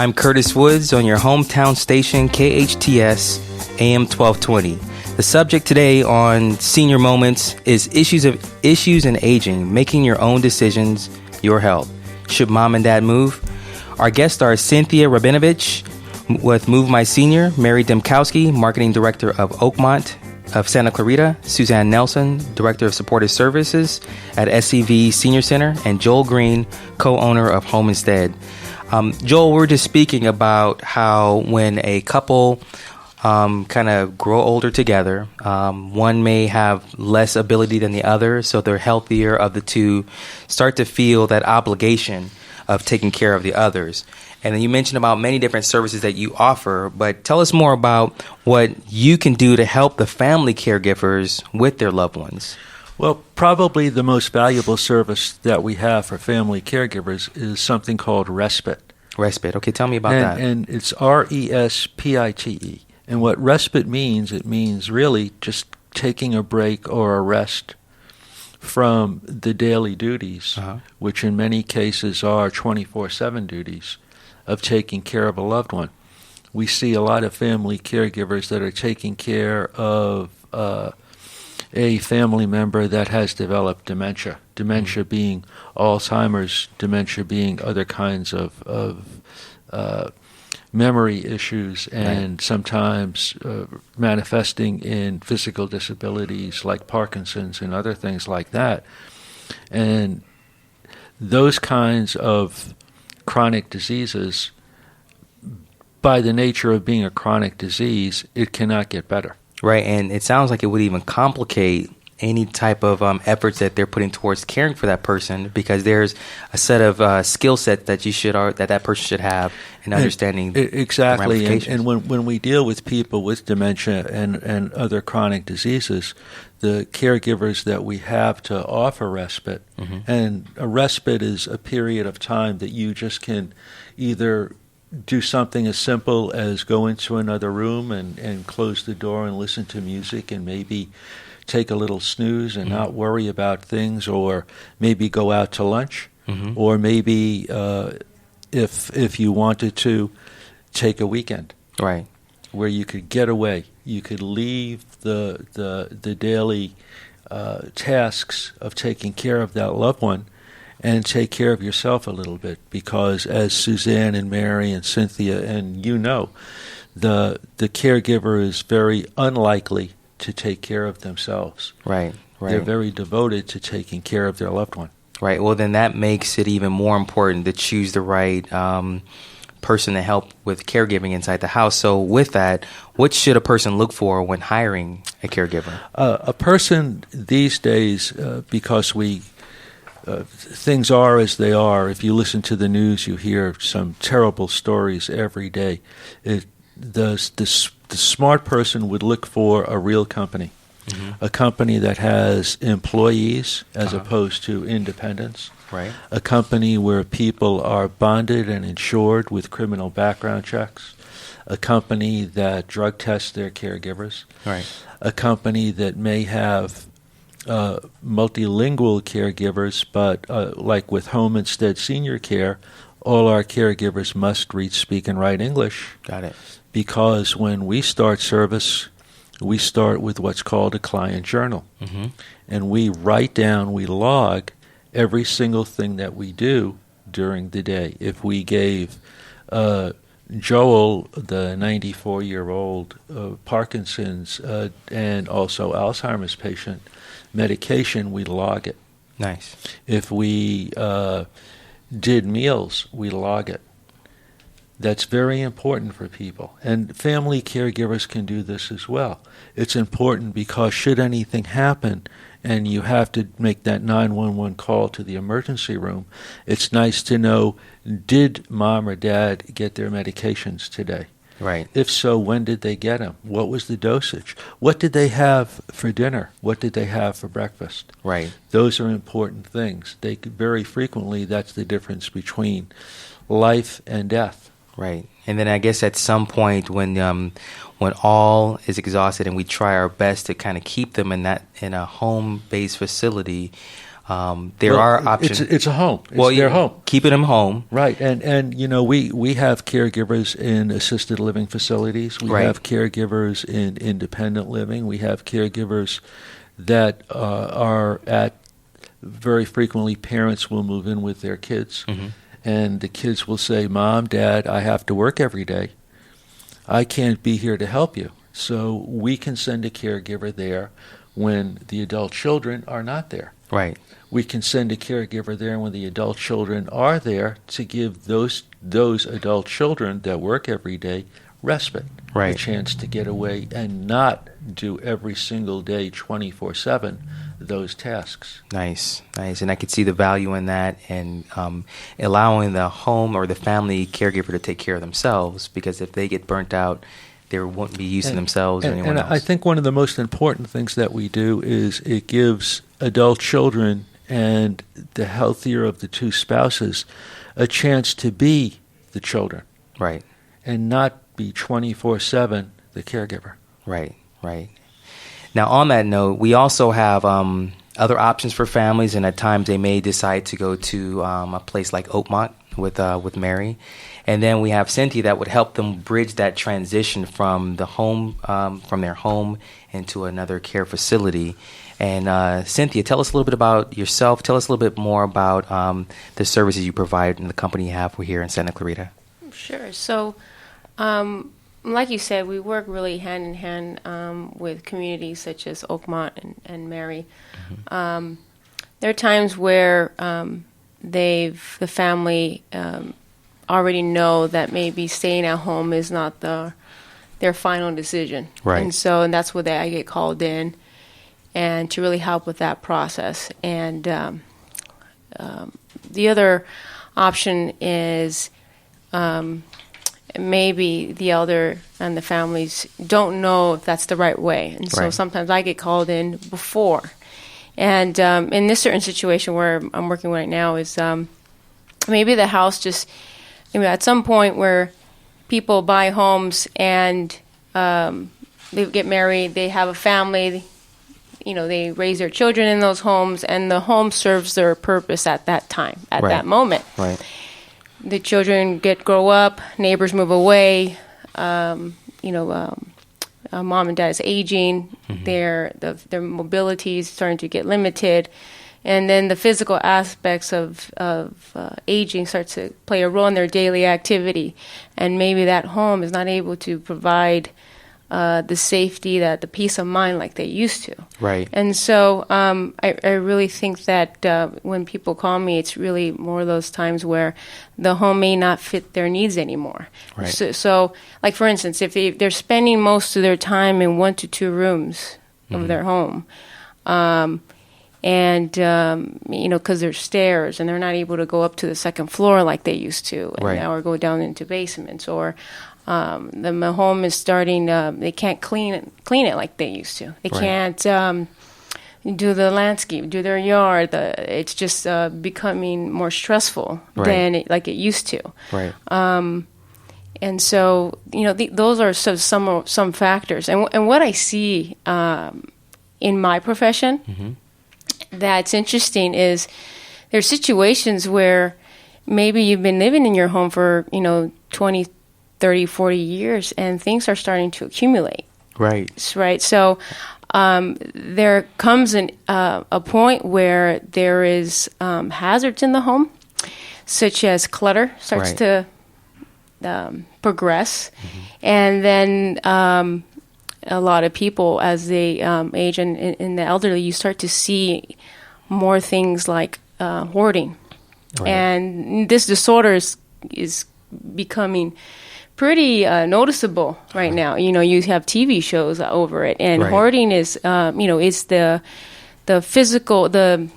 I'm Curtis Woods on your hometown station, KHTS, AM 1220. The subject today on Senior Moments is issues in aging, making your own decisions, your health. Should mom and dad move? Our guests are Cynthia Rabinovich with Move My Senior, Mary Demkowski, Marketing Director of Oakmont of Santa Clarita, Suzanne Nelson, Director of Supportive Services at SCV Senior Center, and Joel Green, co-owner of Home Instead. Joel, we're just speaking about how when a couple kind of grow older together, one may have less ability than the other, so the healthier of the two start to feel that obligation of taking care of the others. And then you mentioned about many different services that you offer, but tell us more about what you can do to help the family caregivers with their loved ones. Well, probably the most valuable service that we have for family caregivers is something called respite. Respite. Okay, tell me about that. And it's RESPITE. And what respite means, it means really just taking a break or a rest from the daily duties, which in many cases are 24/7 duties of taking care of a loved one. We see a lot of family caregivers that are taking care of a family member that has developed dementia. Dementia being Alzheimer's, dementia being other kinds of memory issues, and sometimes manifesting in physical disabilities like Parkinson's and other things like that. And those kinds of chronic diseases, by the nature of being a chronic disease, it cannot get better. Right, and it sounds like it would even complicate any type of efforts that they're putting towards caring for that person, because there's a set of skill sets that that person should have in understanding exactly. The ramifications. And when we deal with people with dementia and other chronic diseases, the caregivers that we have to offer respite, and a respite is a period of time that you just can either do something as simple as go into another room and close the door and listen to music and maybe take a little snooze and not worry about things, or maybe go out to lunch, or maybe if you wanted to, take a weekend, right, where you could get away, you could leave the daily tasks of taking care of that loved one and take care of yourself a little bit, because as Suzanne and Mary and Cynthia and the caregiver is very unlikely to take care of themselves. Right. They're very devoted to taking care of their loved one. Right. Well, then that makes it even more important to choose the right person to help with caregiving inside the house. So with that, what should a person look for when hiring a caregiver? A person these days, because things are as they are. If you listen to the news, you hear some terrible stories every day. The smart person would look for a real company, a company that has employees as opposed to independents, right? A company where people are bonded and insured with criminal background checks, a company that drug tests their caregivers, right? A company that may have multilingual caregivers, but like with Home Instead Senior Care, all our caregivers must read, speak, and write English. Got it. Because when we start service, we start with what's called a client journal. And we write down, we log every single thing that we do during the day. If we gave Joel, the 94-year-old Parkinson's and also Alzheimer's patient, medication, we log it. Nice. If we did meals, we log it. That's very important for people. And family caregivers can do this as well. It's important because should anything happen and you have to make that 911 call to the emergency room, it's nice to know, did mom or dad get their medications today? Right. If so, when did they get them? What was the dosage? What did they have for dinner? What did they have for breakfast? Right. Those are important things. They could, very frequently, that's the difference between life and death. Right. And then I guess at some point when all is exhausted and we try our best to kind of keep them in a home-based facility, There are options. It's a home. It's their home. Keeping them home. Right. And we have caregivers in assisted living facilities. We have caregivers in independent living. We have caregivers that are at, very frequently, parents will move in with their kids. Mm-hmm. And the kids will say, Mom, Dad, I have to work every day. I can't be here to help you. So we can send a caregiver there when the adult children are not there. Right. We can send a caregiver there when the adult children are there to give those adult children that work every day respite, a chance to get away and not do every single day 24/7 those tasks. Nice. And I could see the value in that, and allowing the home or the family caregiver to take care of themselves, because if they get burnt out, they won't be using themselves or anyone else. And I think one of the most important things that we do is it gives adult children and the healthier of the two spouses a chance to be the children. Right. And not be 24/7 the caregiver. Right. Now, on that note, we also have other options for families, and at times they may decide to go to a place like Oakmont with Mary. And then we have Cynthia that would help them bridge that transition from the home, from their home into another care facility. And Cynthia, tell us a little bit about yourself. Tell us a little bit more about the services you provide and the company you have here in Santa Clarita. Sure. So, like you said, we work really hand in hand with communities such as Oakmont and Mary. Mm-hmm. There are times where the family already know that maybe staying at home is not their final decision. Right. And that's where I get called in, and to really help with that process. And the other option is maybe the elder and the families don't know if that's the right way. And so sometimes I get called in before. And in this certain situation where I'm working right now is maybe the house just, at some point where people buy homes and they get married, they have a family, they raise their children in those homes, and the home serves their purpose at that time, at that moment. Right. The children grow up, neighbors move away, mom and dad is aging, mm-hmm. their mobility is starting to get limited, and then the physical aspects of aging starts to play a role in their daily activity, and maybe that home is not able to provide the safety, the peace of mind like they used to. Right. And so I really think that when people call me, it's really more of those times where the home may not fit their needs anymore. Right. So like, for instance, if they're spending most of their time in 1 to 2 rooms of their home, and because there's stairs and they're not able to go up to the second floor like they used to, or go down into basements, or the home is starting, they can't clean it like they used to. They can't do the landscape, do their yard. It's just becoming more stressful than like it used to. Right. And so, those are some factors. And what I see in my profession that's interesting is there's situations where maybe you've been living in your home for, 20, 30, 40 years, and things are starting to accumulate. Right. So there comes a point where there is hazards in the home, such as clutter starts to progress. And then a lot of people, as they age, and in the elderly, you start to see more things like hoarding. And this disorder is becoming pretty noticeable right now. You have TV shows over it, and hoarding is, is the physical, the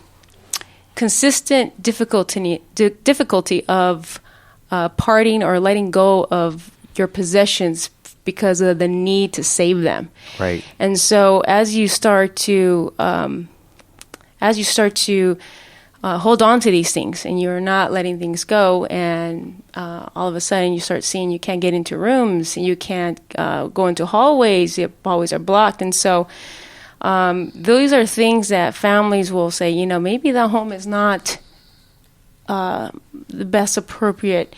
consistent difficulty of parting or letting go of your possessions because of the need to save them. Right. And so as you start to hold on to these things, and you're not letting things go, and all of a sudden you start seeing you can't get into rooms, you can't go into hallways, the hallways are blocked. And so Those are things that families will say, maybe the home is not the best appropriate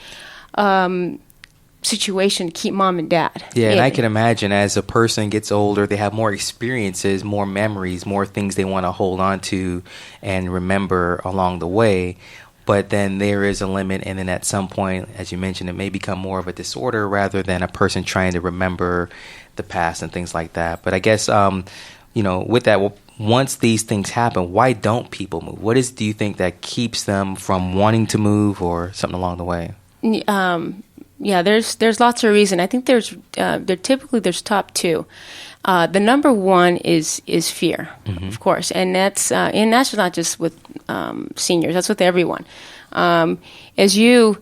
situation to keep mom and dad. Yeah, and I can imagine as a person gets older, they have more experiences, more memories, more things they want to hold on to and remember along the way. But then there is a limit, and then at some point, as you mentioned, it may become more of a disorder rather than a person trying to remember the past and things like that. But I guess, with that, once these things happen, why don't people move? What do you think that keeps them from wanting to move or something along the way? Yeah, there's lots of reasons. I think there's top two. The number one is fear, of course, and that's not just with seniors. That's with everyone. As you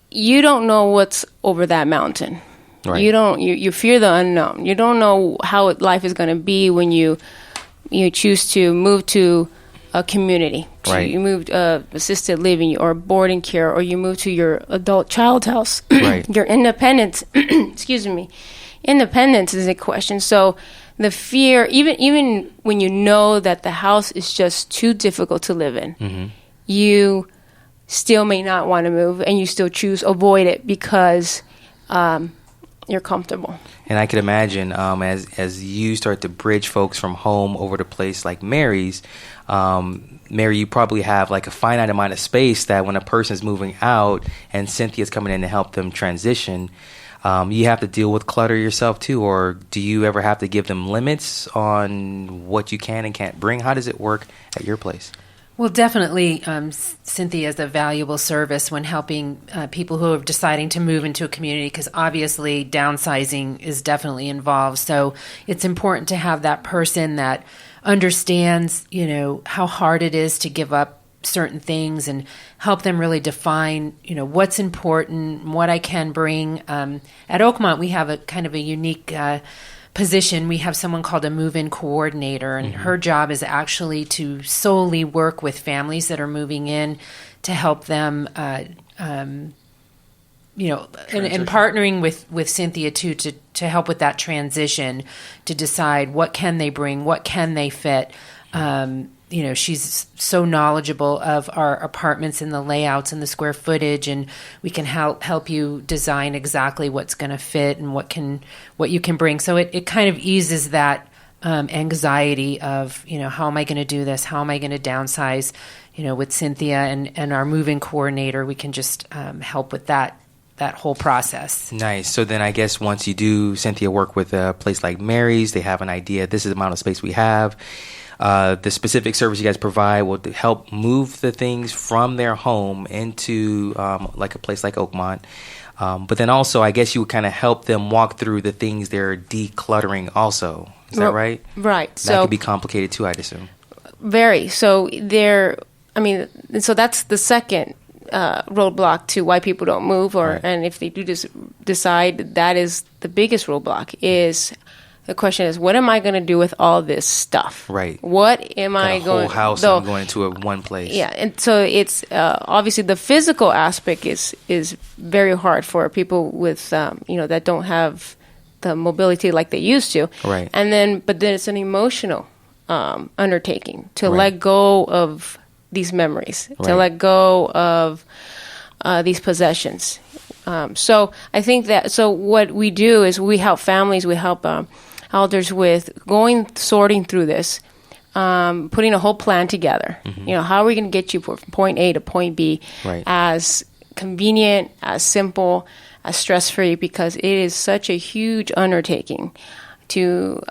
don't know what's over that mountain. Right. You fear the unknown. You don't know how life is going to be when you choose to move to a community. Right. You move assisted living or boarding care, or you move to your adult child house. Right. Your independence, excuse me, independence is a question. So the fear, even when you know that the house is just too difficult to live in, you still may not want to move, and you still choose avoid it because you're comfortable. And I could imagine as you start to bridge folks from home over to a place like Mary's, Mary, you probably have like a finite amount of space that when a person's moving out and Cynthia's coming in to help them transition, you have to deal with clutter yourself too, or do you ever have to give them limits on what you can and can't bring? How does it work at your place? Well, definitely, Cynthia is a valuable service when helping people who are deciding to move into a community, because obviously downsizing is definitely involved. So it's important to have that person that understands, how hard it is to give up certain things and help them really define, what's important, what I can bring. At Oakmont, we have a kind of a unique position. We have someone called a move-in coordinator, and her job is actually to solely work with families that are moving in to help them, and partnering with Cynthia too to help with that transition, to decide what can they bring, what can they fit. She's so knowledgeable of our apartments and the layouts and the square footage, and we can help you design exactly what's going to fit and what you can bring. So it kind of eases that anxiety of, how am I going to do this? How am I going to downsize? With Cynthia and our move-in coordinator, we can just help with that whole process. Nice. So then I guess once you do, Cynthia, work with a place like Mary's, they have an idea, this is the amount of space we have. The specific service you guys provide will help move the things from their home into like a place like Oakmont. But then also, I guess you would kind of help them walk through the things they're decluttering also. Is that right? Right. That could be complicated too, I'd assume. Very. So so that's the second roadblock to why people don't move, and if they do decide, that is the biggest roadblock. Is the question is, what am I going to do with all this stuff? Right. What am I going? Whole house and going to one place. Yeah, and so it's obviously the physical aspect is very hard for people with that don't have the mobility like they used to. Right. But then it's an emotional undertaking to let go of these memories, to let go of these possessions. So I think so what we do is we help families, we help elders with sorting through this, putting a whole plan together. How are we going to get you from point A to point B as convenient, as simple, as stress-free, because it is such a huge undertaking to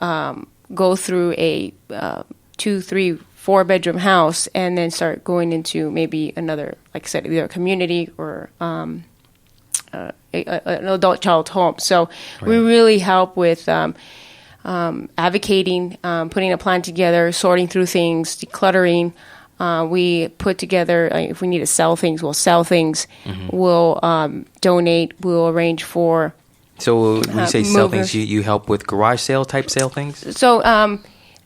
go through a 2, 3, 4-bedroom house and then start going into maybe another, like I said, either a community or an adult child home. So we really help with advocating, putting a plan together, sorting through things, decluttering. We put together, if we need to sell things, we'll sell things. We'll donate. We'll arrange for. So when you say sell things, you help with garage sale type sale things? So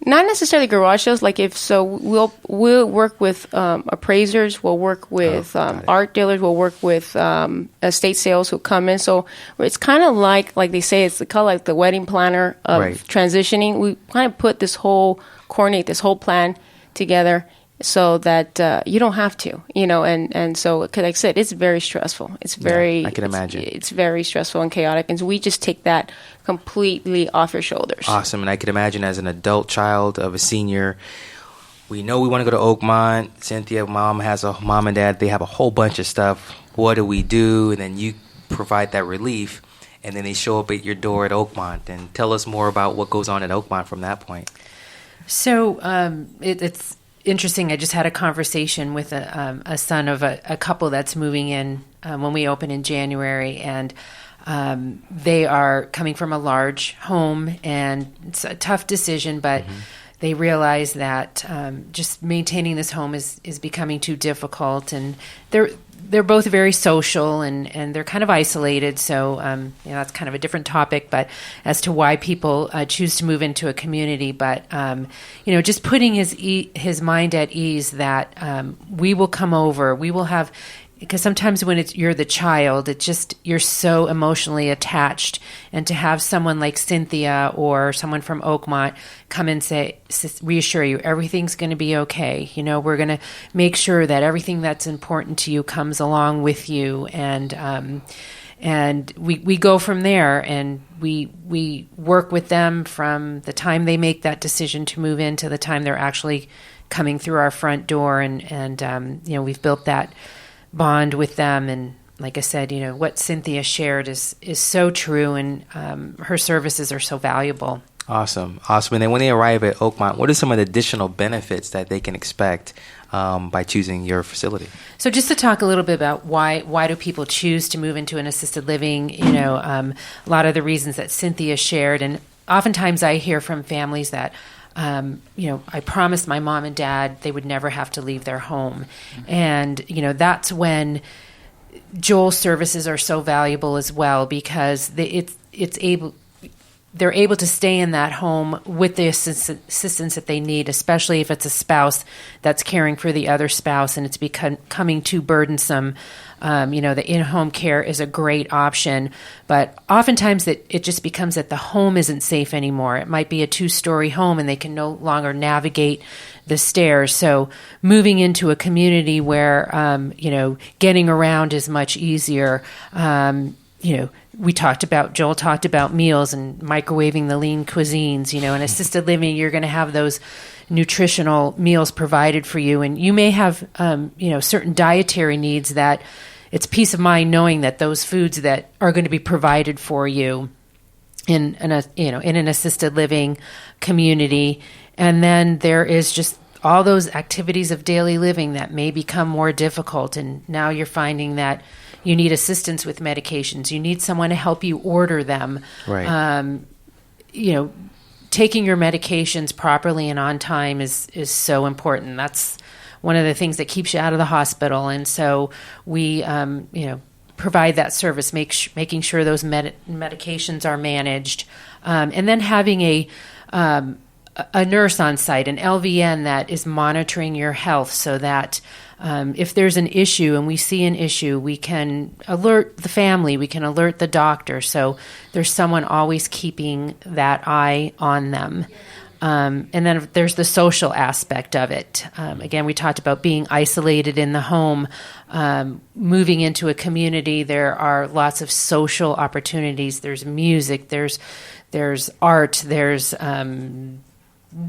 Not necessarily garage sales. Like we'll work with appraisers. We'll work with art dealers. We'll work with estate sales who come in. So it's kind of like they say, it's kind of like the wedding planner of transitioning. We kind of coordinate this whole plan together so that you don't have to, and so, because like I said, it's very stressful. I can imagine. It's very stressful and chaotic, and so we just take that completely off your shoulders. Awesome. And I can imagine, as an adult child of a senior, we know we want to go to Oakmont. Cynthia, mom and dad, they have a whole bunch of stuff. What do we do? And then you provide that relief, and then they show up at your door at Oakmont. And tell us more about what goes on at Oakmont from that point. So it's interesting. I just had a conversation with a son of a couple that's moving in when we open in January, and they are coming from a large home, and it's a tough decision, but they realize that just maintaining this home is becoming too difficult, and they're both very social, and they're kind of isolated. So that's kind of a different topic, but as to why people choose to move into a community. But just putting his mind at ease that we will come over, we will have. Because sometimes when you're the child, you're so emotionally attached, and to have someone like Cynthia or someone from Oakmont come and reassure you everything's going to be okay. We're going to make sure that everything that's important to you comes along with you, and we go from there, and we work with them from the time they make that decision to move in to the time they're actually coming through our front door, and we've built that bond with them. And like I said, what Cynthia shared is so true, and her services are so valuable. Awesome. And then when they arrive at Oakmont, what are some of the additional benefits that they can expect by choosing your facility? So just to talk a little bit about why do people choose to move into an assisted living, a lot of the reasons that Cynthia shared, and oftentimes I hear from families that I promised my mom and dad they would never have to leave their home. And, that's when Joel's services are so valuable as well, because they're able to stay in that home with the assistance that they need, especially if it's a spouse that's caring for the other spouse and it's becoming too burdensome. The in-home care is a great option, but oftentimes it just becomes that the home isn't safe anymore. It might be a 2-story home and they can no longer navigate the stairs. So moving into a community where, getting around is much easier. Joel talked about meals and microwaving the lean cuisines. In assisted living, you're going to have those nutritional meals provided for you, and you may have certain dietary needs that it's peace of mind knowing that those foods that are going to be provided for you in an assisted living community. And then there is just all those activities of daily living that may become more difficult, and now you're finding that you need assistance with medications. You need someone to help you order them. Right. Taking your medications properly and on time is so important. That's one of the things that keeps you out of the hospital. And so we, provide that service, making sure those medications are managed, and then having a nurse on site, an LVN that is monitoring your health, so that if there's an issue and we see an issue, we can alert the family, we can alert the doctor. So there's someone always keeping that eye on them. And then there's the social aspect of it. Again, we talked about being isolated in the home. Moving into a community, there are lots of social opportunities. There's music, there's art, there's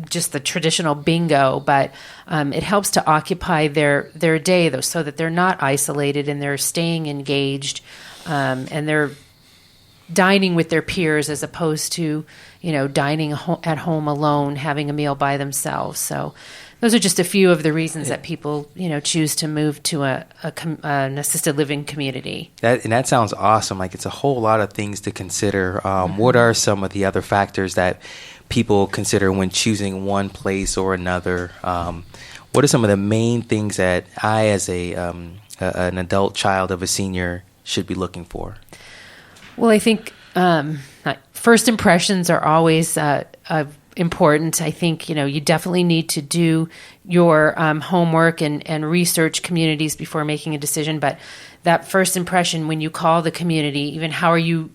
just the traditional bingo, but it helps to occupy their day, though, so that they're not isolated and they're staying engaged, and they're dining with their peers as opposed to, dining at home alone, having a meal by themselves. So those are just a few of the reasons that people, choose to move to an assisted living community. That sounds awesome. Like, it's a whole lot of things to consider. What are some of the other factors that people consider when choosing one place or another? What are some of the main things that I, as an adult child of a senior, should be looking for? Well, I think first impressions are always important. I think, you definitely need to do your homework and research communities before making a decision. But that first impression when you call the community, even how are you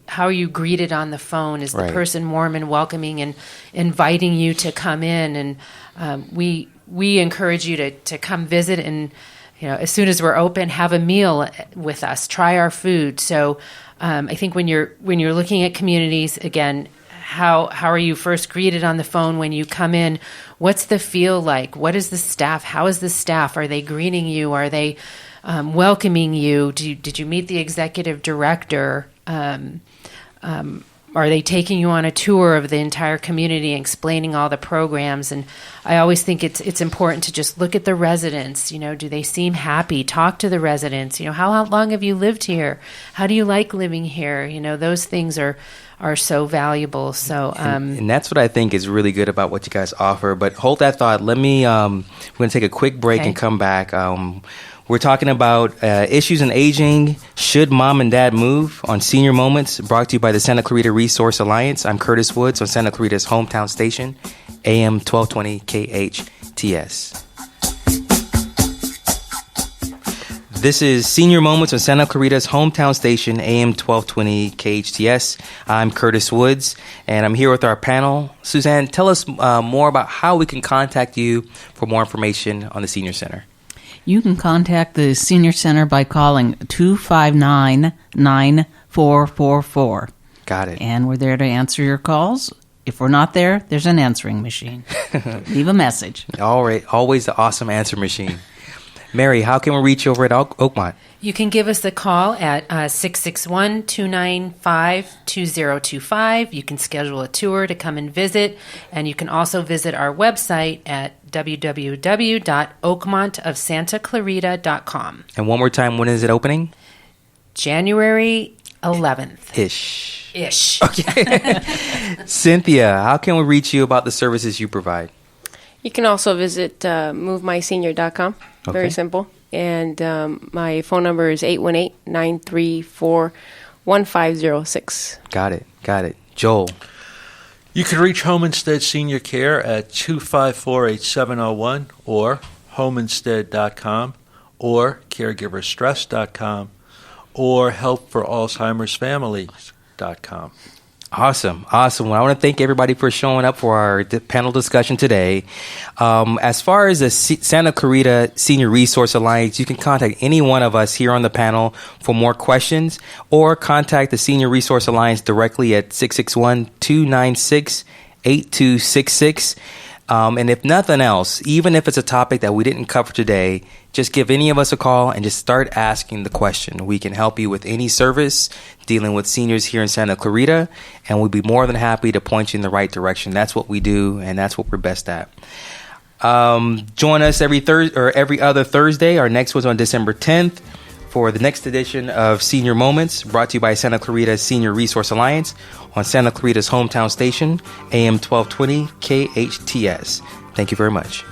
greeted on the phone? Is the person warm and welcoming and inviting you to come in? And we encourage you to come visit and, as soon as we're open, have a meal with us, try our food. So I think when you're looking at communities, again, how are you first greeted on the phone when you come in? What's the feel like? What is the staff? How is the staff? Are they greeting you? Are they welcoming you? Did you meet the executive director? Are they taking you on a tour of the entire community and explaining all the programs? And I always think it's important to just look at the residents. Do they seem happy? Talk to the residents. How long have you lived here? How do you like living here? Those things are so valuable. So, and that's what I think is really good about what you guys offer. But hold that thought. Let me, we're going to take a quick break and come back. We're talking about issues in aging. Should mom and dad move on Senior Moments, brought to you by the Santa Clarita Resource Alliance. I'm Curtis Woods on Santa Clarita's hometown station, AM 1220 KHTS. This is Senior Moments on Santa Clarita's hometown station, AM 1220 KHTS. I'm Curtis Woods, and I'm here with our panel. Suzanne, tell us more about how we can contact you for more information on the Senior Center. You can contact the Senior Center by calling 259-9444. Got it. And we're there to answer your calls. If we're not there, there's an answering machine. Leave a message. All right. Always the awesome answer machine. Mary, how can we reach you over at Oakmont? You can give us a call at 661-295-2025. You can schedule a tour to come and visit, and you can also visit our website at www.oakmontofsantaclarita.com. And one more time, when is it opening? January 11th. Ish. Okay. Cynthia, how can we reach you about the services you provide? You can also visit movemysenior.com. Okay. Very simple. And my phone number is 818-934-1506. Got it. Joel. You can reach Home Instead Senior Care at 254-8701 or homeinstead.com or caregiverstress.com or helpforalzheimersfamilies.com. Awesome. Well, I want to thank everybody for showing up for our panel discussion today. As far as the Santa Clarita Senior Resource Alliance, you can contact any one of us here on the panel for more questions, or contact the Senior Resource Alliance directly at 661-296-8266. And if nothing else, even if it's a topic that we didn't cover today, just give any of us a call and just start asking the question. We can help you with any service dealing with seniors here in Santa Clarita, and we'd be more than happy to point you in the right direction. That's what we do, and that's what we're best at. Join us every other Thursday. Our next one's on December 10th for the next edition of Senior Moments, brought to you by Santa Clarita Senior Resource Alliance on Santa Clarita's hometown station, AM 1220 KHTS. Thank you very much.